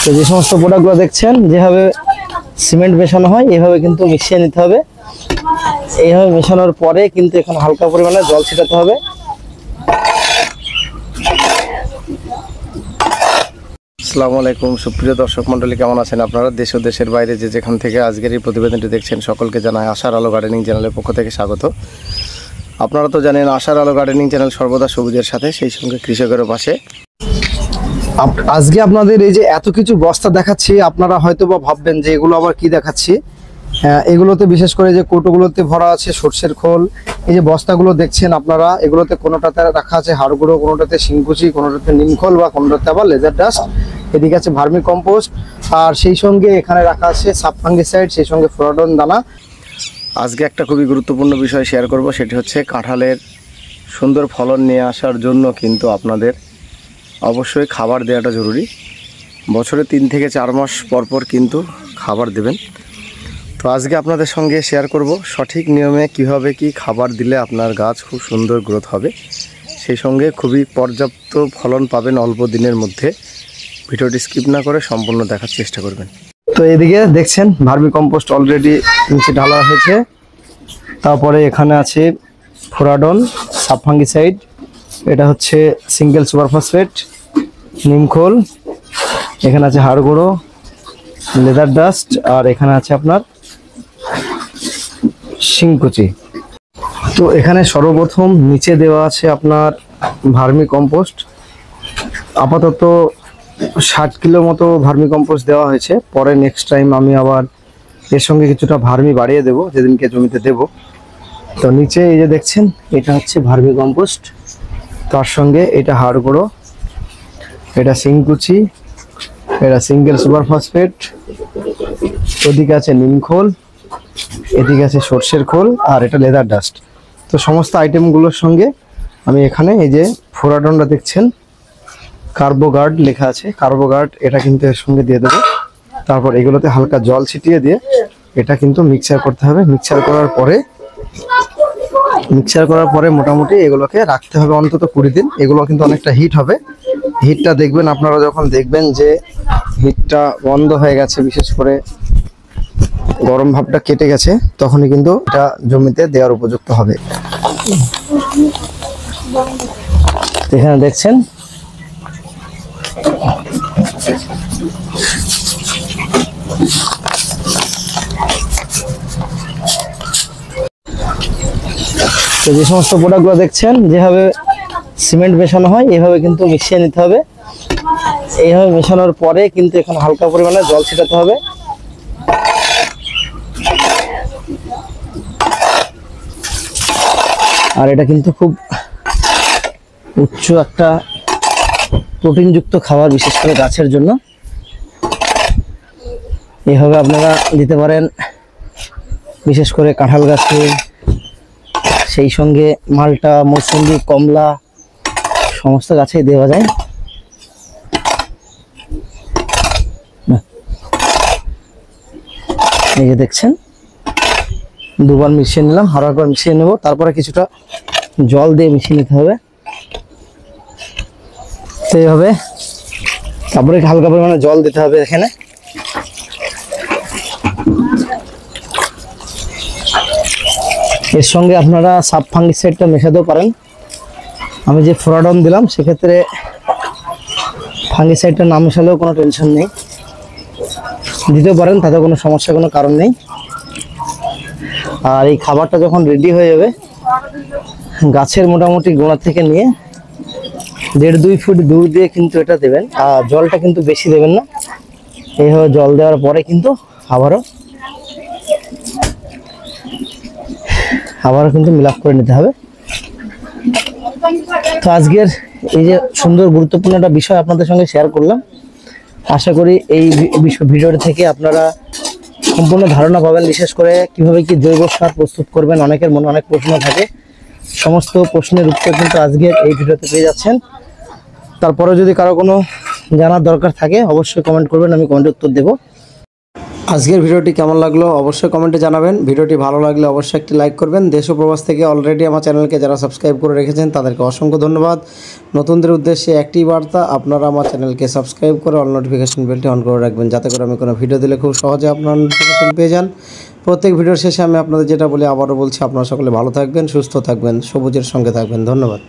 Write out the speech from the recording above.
তো যে সমস্ত প্রোডাক্টগুলো দেখছেন যেভাবে সিমেন্ট মেশানো হয় এইভাবে কিন্তু মিশিয়ে নিতে হবে। এইভাবে মেশানোর পরে কিন্তু এখন হালকা পরিমাণে জল ছিটাতে হবে। আসসালামু আলাইকুম সুপ্রিয় দর্শক মণ্ডলী, কেমন আছেন আপনারা? দেশ ও দেশের বাইরে যে যেখান থেকে আজকের এই প্রতিবেদনটি দেখছেন সকলকে জানাই আশার আলো গার্ডেনিং চ্যানেলের পক্ষ থেকে স্বাগত। আপনারা তো জানেন আশার আলো গার্ডেনিং চ্যানেল সর্বদা সবুজের সাথে, সেই সঙ্গে কৃষকের পাশে। আজকে আপনাদের এই যে এত কিছু বস্তা দেখাচ্ছি, আপনারা হয়তো বা ভাববেন যে এগুলো আবার কি দেখাচ্ছি। এগুলোতে বিশেষ করে যে কৌটোগুলোতে ভরা আছে সর্ষের খোল। এই যে বস্তাগুলো দেখছেন আপনারা, এগুলোতে কোনোটাতে রাখা আছে হাড় গুঁড়ো, কোনোটাতে শিংকুচি, কোনোটাতে নিমখোল বা কোনোটাতে আবার লেজার ডাস্ট, এদিকে আছে ভার্মি কম্পোস্ট, আর সেই সঙ্গে এখানে রাখা আছে সাব ফাঙ্গিসাইড, সেই সঙ্গে ফ্লোরাডন দানা। আজকে একটা খুবই গুরুত্বপূর্ণ বিষয় শেয়ার করব, সেটি হচ্ছে কাঁঠালের সুন্দর ফলন নিয়ে আসার জন্য কিন্তু আপনাদের অবশ্যই খাবার দেওয়াটা জরুরি। বছরে 3 থেকে 4 মাস পর কিন্তু খাবার দেবেন। তো আজকে আপনাদের সঙ্গে শেয়ার করব সঠিক নিয়মে কিভাবে কি খাবার দিলে আপনার গাছ খুব সুন্দর গ্রোথ হবে, সেই সঙ্গে খুবই পর্যাপ্ত ফলন পাবেন অল্প দিনের মধ্যে। ভিডিওটি স্কিপ না করে সম্পূর্ণ দেখার চেষ্টা করবেন। তো এদিকে দেখছেন ভার্মি কম্পোস্ট অলরেডি নিচে ঢালা হয়েছে। তারপরে এখানে আছে ফ্লোরাডন, সাব ফাঙ্গিসাইড, এটা হচ্ছে সিঙ্গেল সুপার ফসফেট, নিমখোল, এখানে আছে হাড় গুঁড়ো, লেদার ডাস্ট, আর এখানে আছে আপনার শিংকুচি। তো এখানে সর্বপ্রথম নিচে দেওয়া আছে আপনার ভার্মি কম্পোস্ট। আপাতত 60 কিলো মতো ভার্মি কম্পোস্ট দেওয়া হয়েছে। পরে নেক্সট টাইম আমি আবার এর সঙ্গে কিছুটা ভার্মি বাড়িয়ে দেব যেদিনকে জমিতে দেব। তো নিচে এই যে দেখছেন এটা হচ্ছে ভার্মি কম্পোস্ট, তার সঙ্গে এটা হাড় গুঁড়ো, এটা শিংকুচি, এটা সিঙ্গেল সুপার ফসফেট, ওদিকে আছে নিমখোল, এদিকে আছে সর্ষের খোল, আর এটা লেদার ডাস্ট। তো সমস্ত আইটেমগুলোর সঙ্গে আমি এখানে এই যে ফ্লোরাডনটা দেখছেন কার্বোগার্ড লেখা আছে, কার্বোগার্ড এটা কিন্তু এর সঙ্গে দিয়ে দেবো। তারপর এগুলোতে হালকা জল ছিটিয়ে দিয়ে এটা কিন্তু মিক্সচার করতে হবে। মিক্সচার করার পরে মোটামুটি এগুলোকে রাখতে হবে অন্তত 20 দিন। এগুলো কিন্তু অনেকটা হিট হবে। হিটটা দেখবেন আপনারা, যখন দেখবেন যে হিটটা বন্ধ হয়ে গেছে, বিশেষ করে গরম ভাবটা কেটে গেছে, তখনই কিন্তু এটা জমিতে দেওয়ার উপযুক্ত হবে। এখানে দেখছেন তো যে সমস্ত প্রোডাক্টগুলো দেখছেন যেভাবে সিমেন্ট মেশানো হয় এইভাবে কিন্তু মিশিয়ে নিতে হবে। এইভাবে মেশানোর পরে কিন্তু এখন হালকা পরিমাণে জল ছিটাতে হবে। আর এটা কিন্তু খুব উচ্চ একটা প্রোটিনযুক্ত খাবার, বিশেষ করে গাছের জন্য। এইভাবে আপনারা দিতে পারেন বিশেষ করে কাঁঠাল গাছে, সেই সঙ্গে মালটা, মৌসুমী, কমলা, সমস্ত গাছেই দেওয়া যায়। এই যে দেখছেন দুবার মিশিয়ে নিলাম, আরো একবার মিশিয়ে নেব। তারপরে কিছুটা জল দিয়ে মিশিয়ে নিতে হবে। তো এইভাবে তারপরে হালকা পরিমাণে জল দিতে হবে এখানে। এর সঙ্গে আপনারা সাব ফাঙ্গিসাইডটা মেশাতেও পারেন। আমি যে ফ্লোরাডন দিলাম সেক্ষেত্রে ফাঙ্গিসাইডটা না মেশালেও কোনো টেনশন নেই, দিতে পারেন, তাতে কোনো সমস্যা, কোনো কারণ নেই। আর এই খাবারটা যখন রেডি হয়ে যাবে, গাছের মোটামুটি গোড়া থেকে নিয়ে 1.5-2 ফুট দূর দিয়ে কিন্তু এটা দেবেন। আর জলটা কিন্তু বেশি দেবেন না। এইভাবে জল দেওয়ার পরে কিন্তু আবারও কিন্তু মিলাপ করে নিতে হবে। তো আজকের এই যে সুন্দর গুরুত্বপূর্ণ একটা বিষয় আপনাদের সঙ্গে শেয়ার করলাম। আশা করি এই ভিডিওটি থেকে আপনারা সম্পূর্ণ ধারণা পাবেন, বিশেষ করে কিভাবে কি জৈব সার প্রস্তুত করবেন। অনেকের মনে অনেক প্রশ্ন থাকে, সমস্ত প্রশ্নের উত্তর কিন্তু আজকের এই ভিডিওতে পেয়ে যাচ্ছেন। তারপরে যদি কারো কোনো জানার দরকার থাকে অবশ্যই কমেন্ট করবেন, আমি কমেন্টে উত্তর দেব। আজকের ভিডিওটি কেমন লাগলো অবশ্যই কমেন্টে জানাবেন। ভিডিওটি ভালো লাগলে অবশ্যই একটি লাইক করবেন। দেশ ও প্রবাস থেকে অলরেডি আমার চ্যানেলকে যারা সাবস্ক্রাইব করে রেখেছেন তাদেরকে অসংখ্য ধন্যবাদ। নতুনদের উদ্দেশ্যে একটি বার্তা, আপনারা আমার চ্যানেলকে সাবস্ক্রাইব করে অল নোটিফিকেশন বেলটি অন করে রাখবেন, যাতে করে আমি কোনো ভিডিও দিলে খুব সহজে আপনারা নোটিফিকেশন পেয়ে যান। প্রত্যেক ভিডিওর শেষে আমি আপনাদের যেটা বলি আবারও বলছি, আপনারা সকলে ভালো থাকবেন, সুস্থ থাকবেন, সবুজের সঙ্গে থাকবেন। ধন্যবাদ।